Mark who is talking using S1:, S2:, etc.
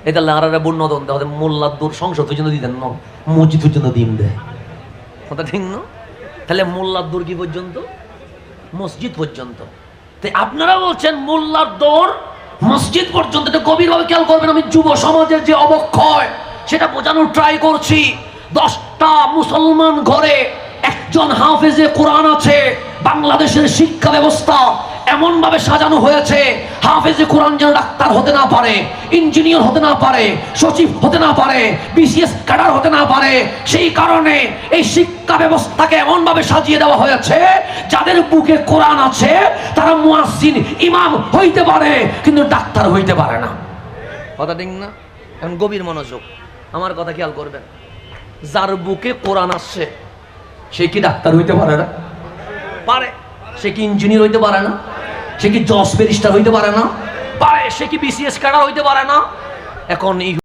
S1: এটা লারারে বন্য দন দেওয়া মোল্লার দূর সংসদ পর্যন্ত দিতেন না, মসজিদ পর্যন্ত দিন দেয়, কথা ঠিক না? তাহলে মোল্লার দূর কি পর্যন্ত? মসজিদ পর্যন্ত। তাই আপনারা বলছেন মোল্লার দৌড় মসজিদ পর্যন্ত। এটা গভীরভাবে খেয়াল করবেন। আমি যুব সমাজের যে অবক্ষয় সেটা বোঝানোর ট্রাই করছি। 10টা মুসলমান ঘরে একজন হাফেজে কোরআন আছে। বাংলাদেশের শিক্ষা ব্যবস্থা এমন ভাবে সাজানো হয়েছে, হাফেজে কোরআন যেন ডাক্তার হতে না পারে, ইঞ্জিনিয়ার হতে না পারে, সচিব হতে না পারে, বিসিএস ক্যাডার হতে না পারে। সেই কারণে এই শিক্ষা ব্যবস্থাকে এমন ভাবে সাজিয়ে দেওয়া হয়েছে, যাদের বুকে কোরআন আছে তারা মুয়াজ্জিন ইমাম হইতে পারে, কিন্তু ডাক্তার হইতে পারে না, কথা ঠিক না? এখন গভীর মনোযোগ, আমার কথা খেয়াল করবেন। যার বুকে কোরআন আসছে সে কি ডাক্তার হইতে পারে না? পারে। সে কি ইঞ্জিনিয়ার হইতে পারে না? সে কি জজ ব্যারিস্টার হইতে পারে না? পারে। সে কি বিসিএস ক্যাডার হইতে পারে না? এখন